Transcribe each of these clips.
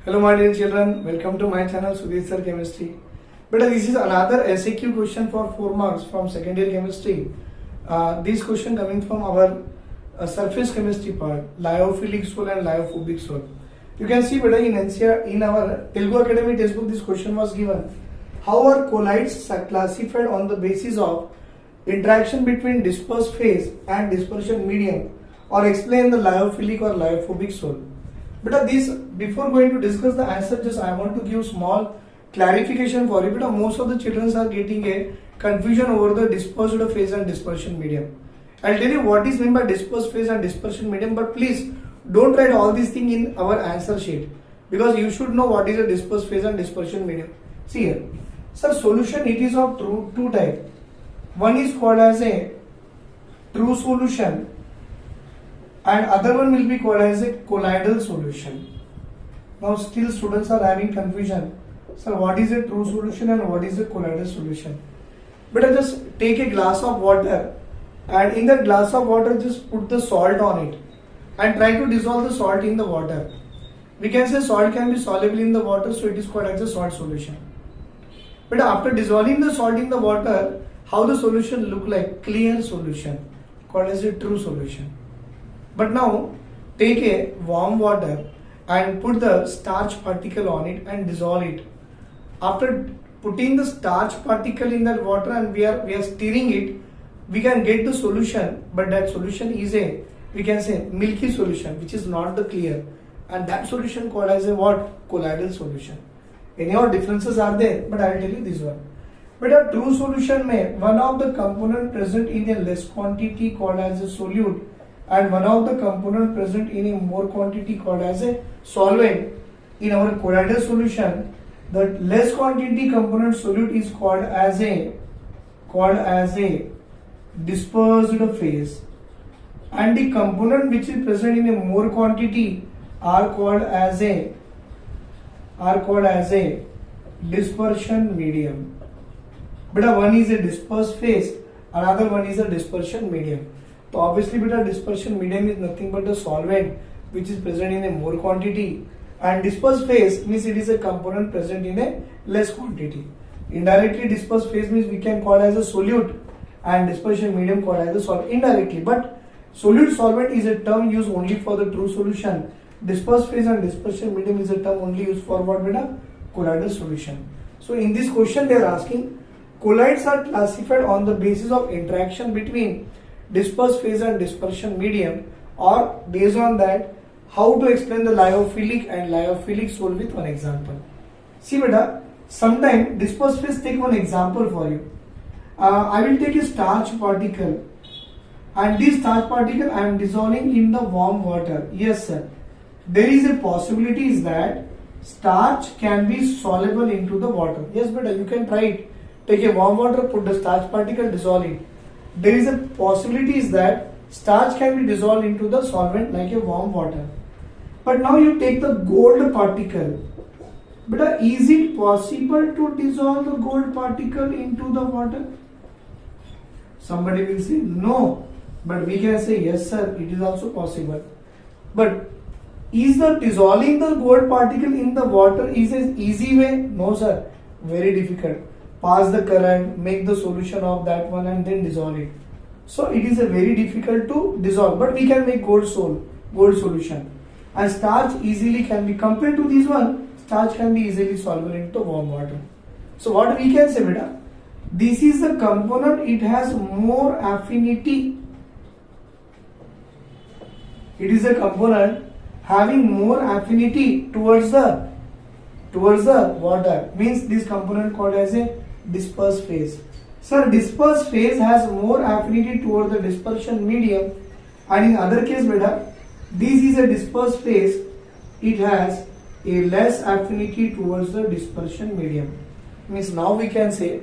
Hello my dear children, welcome to my channel Sudhir Sir Chemistry. But this is another SAQ question for 4 marks from second year chemistry. This question coming from our surface chemistry part, lyophilic soil and lyophobic soil. You can see better in NCERT, in our Telugu Academy textbook this question was given. How are colloids classified on the basis of interaction between dispersed phase and dispersion medium, or explain the lyophilic or lyophobic soil. But this, before going to discuss the answer, just I want to give small clarification for you. But most of the children are getting a confusion over the dispersed phase and dispersion medium. I'll tell you what is meant by dispersed phase and dispersion medium, but please don't write all these things in our answer sheet, because you should know what is a dispersed phase and dispersion medium. See here, sir, solution it is of two type. One is called as a true solution, and other one will be called as a colloidal solution. Now still students are having confusion. Sir, what is a true solution and what is a colloidal solution? But I just take a glass of water, and in that glass of water just put the salt on it and try to dissolve the salt in the water. We can say salt can be soluble in the water, so it is called as a salt solution. But after dissolving the salt in the water, how the solution look like? Clear solution, called as a true solution. But now take a warm water and put the starch particle on it and dissolve it. After putting the starch particle in that water and we are stirring it, we can get the solution, but that solution is a, we can say, milky solution, which is not the clear, and that solution called as a what? Colloidal solution. Any other differences are there, but I will tell you this one. But a true solution may one of the component present in a less quantity called as a solute, and one of the component present in a more quantity called as a solvent. In our colloidal solution, the less quantity component solute is called as a dispersed phase, and the component which is present in a more quantity are called as a dispersion medium. But one is a dispersed phase, another one is a dispersion medium. So obviously beta dispersion medium is nothing but a solvent which is present in a more quantity, and dispersed phase means it is a component present in a less quantity. Indirectly dispersed phase means we can call as a solute, and dispersion medium called as a solvent indirectly. But solute solvent is a term used only for the true solution. Dispersed phase and dispersion medium is a term only used for what beta? Colloidal solution. So in this question they are asking, colloids are classified on the basis of interaction between dispersed phase and dispersion medium, or based on that how to explain the lyophilic and lyophobic soil with one example. See beta, sometime dispersed phase, take one example for you. I will take a starch particle, and this starch particle I am dissolving in the warm water. Yes sir, there is a possibility is that starch can be soluble into the water. Yes beta, you can try it. Take a warm water, put the starch particle, dissolve it. There is a possibility is that starch can be dissolved into the solvent like a warm water. But now you take the gold particle. But is it possible to dissolve the gold particle into the water? Somebody will say no, but we can say yes sir, it is also possible. But is the dissolving the gold particle in the water is an easy way? No sir, very difficult. Pass the current, make the solution of that one and then dissolve it. So it is a very difficult to dissolve, but we can make gold solution. And starch easily can be, compared to this one, starch can be easily soluble into warm water. So what we can say beta, this is the component, it has more affinity. It is a component having more affinity towards the water, means this component called as a dispersed phase. Sir, dispersed phase has more affinity toward the dispersion medium, and in other case beta, this is a dispersed phase, it has a less affinity towards the dispersion medium. Means now we can say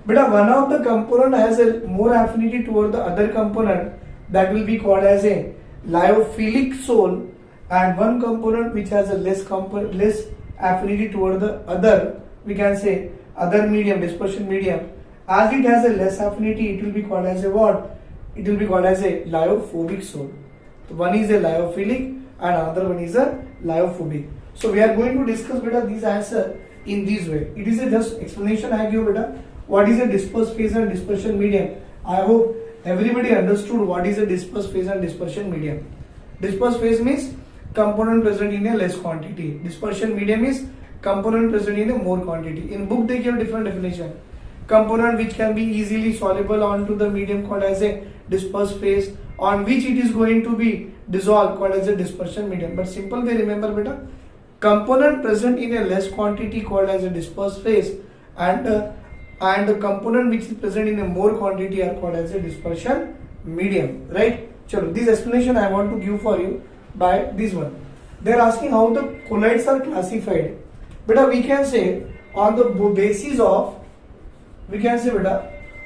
beta, one of the component has a more affinity toward the other component, that will be called as a lyophilic soil, and one component which has a less affinity toward the other, we can say other medium, dispersion medium, as it has a less affinity, it will be called as a what? It will be called as a lyophobic soil. So one is a lyophilic and another one is a lyophobic. So we are going to discuss beta this answer in this way. It is a just explanation I give beta. What is a dispersed phase and dispersion medium? I hope everybody understood what is a dispersed phase and dispersion medium. Dispersed phase means component present in a less quantity. Dispersion medium is component present in a more quantity. In book they give different definition. Component which can be easily soluble onto the medium called as a dispersed phase, on which it is going to be dissolved called as a dispersion medium. But simple way remember beta, component present in a less quantity called as a dispersed phase, and the component which is present in a more quantity are called as a dispersion medium, right? Chalo, this explanation I want to give for you by this one. They are asking how the colloids are classified. Beta, we can say on the basis of,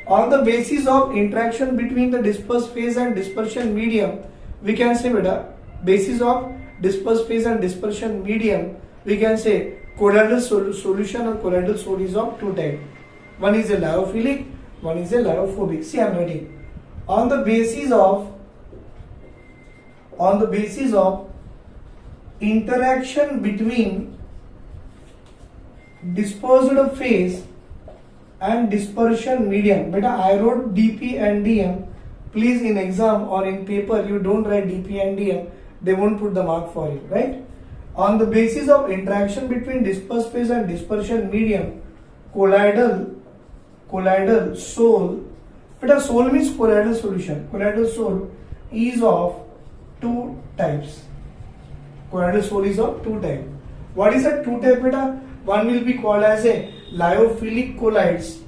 on the basis of interaction between the dispersed phase and dispersion medium, we can say beta, basis of dispersed phase and dispersion medium, we can say colloidal solution or colloidal solid is of two types. One is a lyophilic, one is a lyophobic. See, I am writing. On the basis of interaction between dispersed phase and dispersion medium. Beta, I wrote dP and dm. Please, in exam or in paper, you don't write dP and dm. They won't put the mark for you, right? On the basis of interaction between dispersed phase and dispersion medium, colloidal sol. Beta, sol means colloidal solution. Colloidal sol is of two types. Colloidal sol is of two types. What is that two type beta? One will be called as a lyophilic colloids.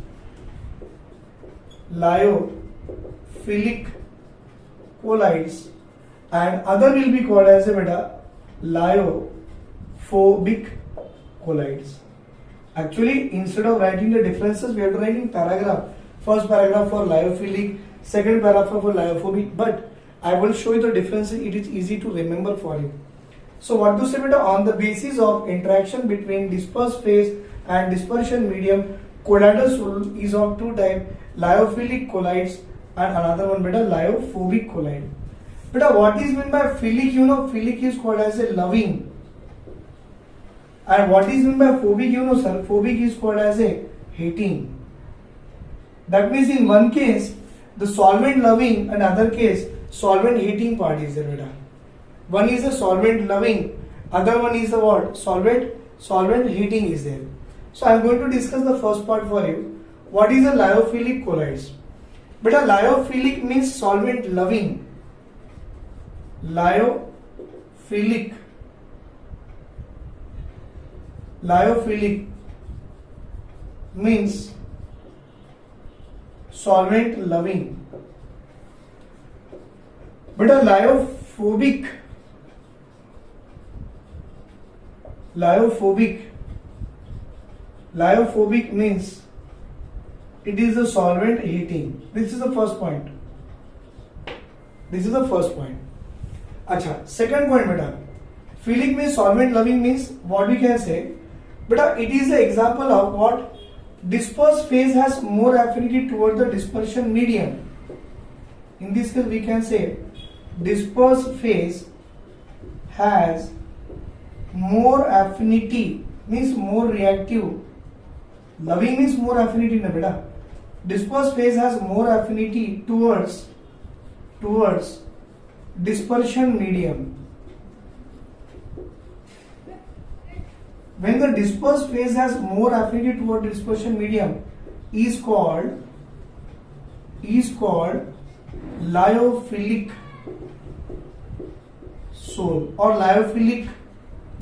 Lyophilic colloids, and other will be called as a beta lyophobic colloids. Actually, instead of writing the differences, we have to write in paragraph. First paragraph for lyophilic, second paragraph for lyophobic. But I will show you the differences. It is easy to remember for you. So what to say beta? On the basis of interaction between dispersed phase and dispersion medium, colloidal sol is of two types, lyophilic colloids and another one beta lyophobic colloid. Beta, what is meant by philic? You know, philic is called as a loving. And what is meant by phobic? You know, sir, phobic is called as a hating. That means in one case, the solvent loving, and other case, solvent hating part is there beta. One is the solvent loving, other one is the what? Solvent hating is there. So I am going to discuss the first part for you. What is a lyophilic colloids? Beta, lyophilic means solvent loving. Lyophilic means solvent loving. Beta, lyophobic means it is a solvent hating. This is the first point. Acha, second point beta. Philic means solvent loving means what we can say. Beta, it is the example of what? Dispersed phase has more affinity towards the dispersion medium. In this case we can say dispersed phase has more affinity, means more reactive. Loving means more affinity na beta. Dispersed phase has more affinity towards dispersion medium. When the dispersed phase has more affinity toward dispersion medium is called lyophilic sol or lyophilic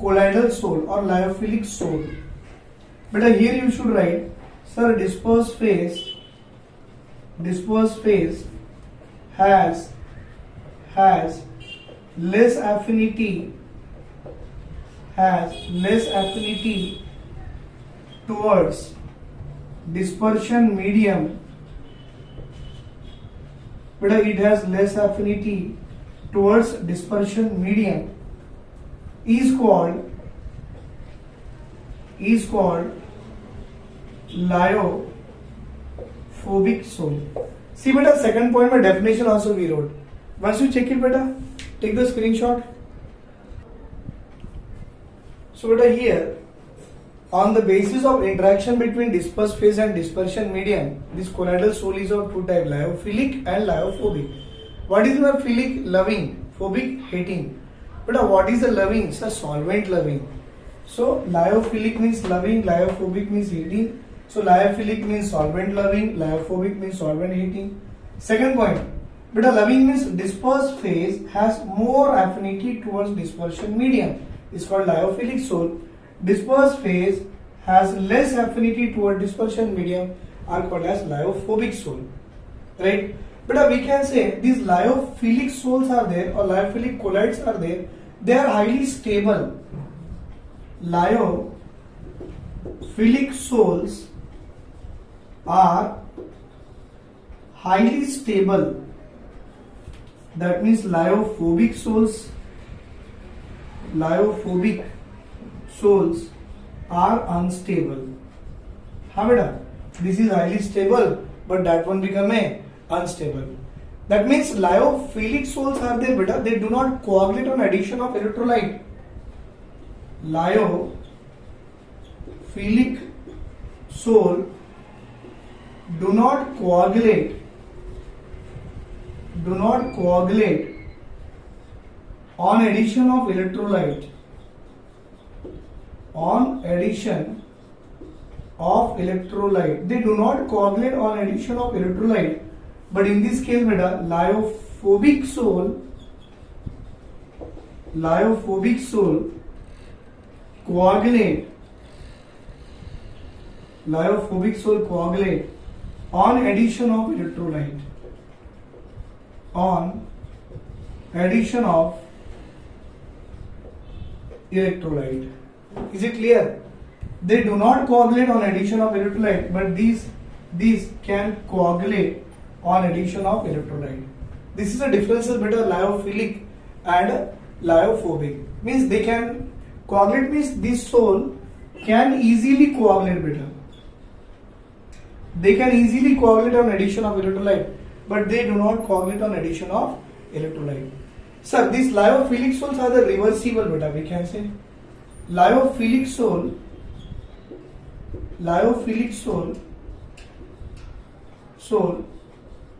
colloidal sol or lyophilic sol. But here you should write, sir, dispersed phase has less affinity towards dispersion medium. But it has less affinity towards dispersion medium is called lyophobic sol. See beta, second point my definition also we wrote. Once you check it beta, take the screenshot. So beta here, on the basis of interaction between dispersed phase and dispersion medium, this colloidal soul is of two types, lyophilic and lyophobic. What is lyophilic? Loving. Phobic? Hating. But what is the loving? It's a solvent loving. So lyophilic means loving, lyophobic means hating. So lyophilic means solvent loving, lyophobic means solvent hating. Second point, but a loving means dispersed phase has more affinity towards dispersion medium. It's called lyophilic soul. Dispersed phase has less affinity toward dispersion medium are called as lyophobic soul. Right? But we can say these lyophilic souls are there or lyophilic colloids are there. They are highly stable. Lyophilic souls are highly stable. That means lyophobic souls are unstable. हाँ बेटा, this is highly stable, but that one become a unstable. That means lyophilic souls are there, beta. They do not coagulate on addition of electrolyte. Lyophilic soul do not coagulate on addition of electrolyte. They do not coagulate on addition of electrolyte. But in this case, beta, lyophobic soul coagulate on addition of electrolyte. Is it clear? They do not coagulate on addition of electrolyte, but these can coagulate on addition of electrolyte. This is the difference between lyophilic and lyophobic. Means they can coagulate, means this soul can easily coagulate better. They can easily coagulate on addition of electrolyte, but they do not coagulate on addition of electrolyte. Sir, these lyophilic souls are the reversible beta. We can say lyophilic soul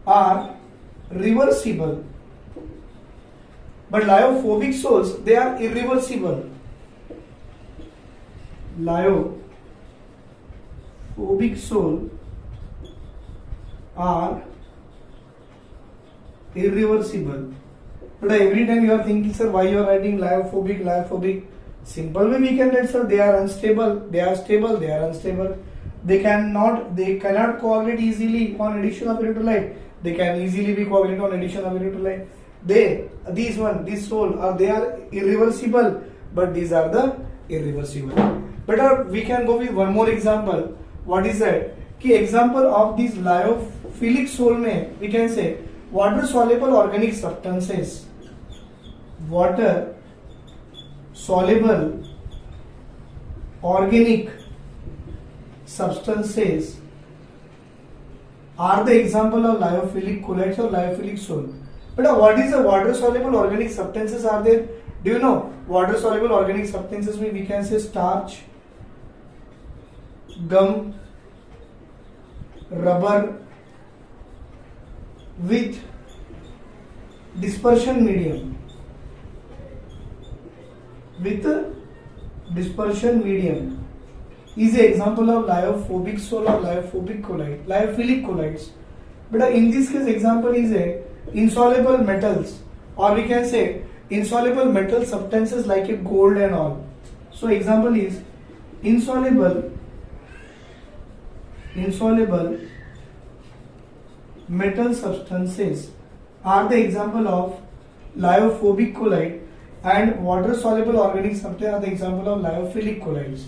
are reversible, but lyophobic souls, they are irreversible. Lyophobic soul are irreversible. But every time you are thinking, sir, why you are writing lyophobic? Simple way we can write, sir, they are unstable, they are stable, they are unstable. They cannot coagulate easily on addition of electrolyte. They can easily be coagulated on addition of electrolyte. These soul are, they are irreversible, but these are the irreversible. But we can go with one more example. What is that? Key example of these lyophilic soul में we can say water soluble organic substances. Water soluble organic substances are the example of lyophilic colloids or lyophilic soul. But what is the water soluble organic substances are there? Do you know? Water soluble organic substances mean we can say starch, gum, rubber with dispersion medium. Is an example of lyophobic soul or lyophobic colloid, lyophilic colloids. But in this case, example is a insoluble metals, or we can say insoluble metal substances like a gold and all. So example is insoluble metal substances are the example of lyophobic colloid, and water soluble organic substances are the example of lyophilic colloids.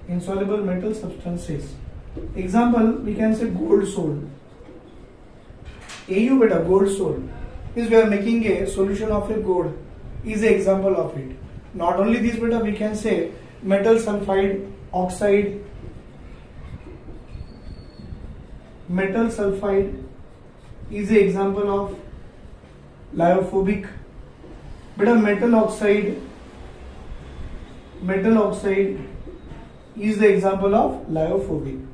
Insoluble metal substances. Example, we can say gold soul. AU beta, gold soul. Is we are making a solution of a gold. Is an example of it. Not only this beta, we can say metal sulfide oxide. Metal sulfide is an example of lyophobic. Beta metal oxide metal oxide is the example of lyophobic.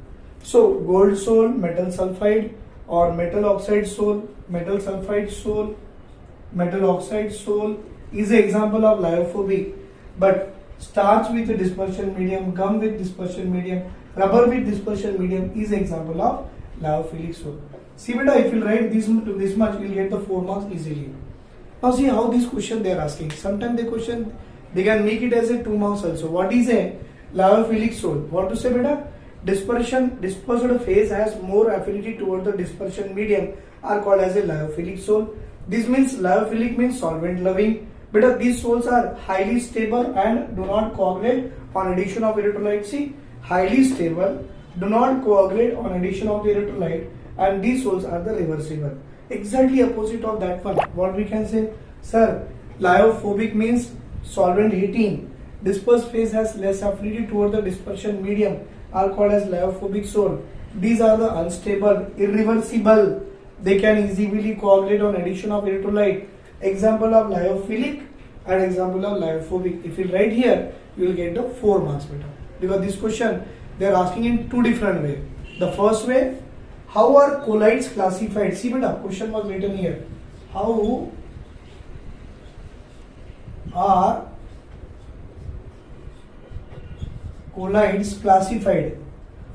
So gold sol, metal sulfide, or metal oxide sol, metal sulfide sol, metal oxide sol is the example of lyophobic. But starch with dispersion medium, gum with dispersion medium, rubber with dispersion medium is the example of lyophilic sol. See beta, if you write this much, you will get the 4 marks easily. Now see how this question they are asking. Sometimes the question they can make it as a 2 marks also. What is a lyophilic sol? What to say beta? Dispersed phase has more affinity toward the dispersion medium are called as a lyophilic sol. This means lyophilic means solvent loving. But these sols are highly stable and do not coagulate on addition of electrolyte. See, highly stable, do not coagulate on addition of the electrolyte, and these sols are the reversible. Exactly opposite of that one. What we can say, sir, lyophobic means solvent heating. Dispersed phase has less affinity toward the dispersion medium are called as lyophobic sol. These are the unstable, irreversible. They can easily coagulate on addition of electrolyte. Example of lyophilic and example of lyophobic. If you write here, you will get the 4 marks beta. Because this question they are asking in 2 different ways. The first way, how are colloids classified? See beta, question was written here. How are colloids classified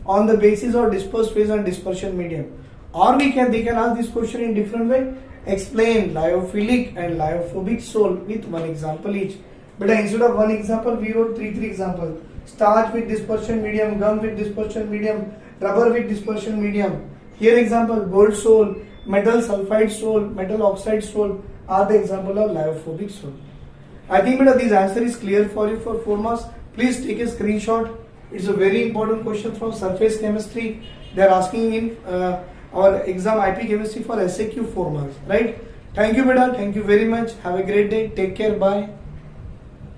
on the basis of dispersed phase and dispersion medium? Or they can ask this question in different way. Explain lyophilic and lyophobic sol with 1 example each. But instead of 1 example, we wrote 3 examples. Starch with dispersion medium, gum with dispersion medium, rubber with dispersion medium. Here example, gold sol, metal sulfide sol, metal oxide sol are the example of lyophobic sol. I think beta, this answer is clear for you for 4 marks. Please take a screenshot. It's a very important question from surface chemistry. They are asking in our exam IP chemistry for SAQ 4 marks, right? Thank you beta, thank you very much. Have a great day. Take care. Bye.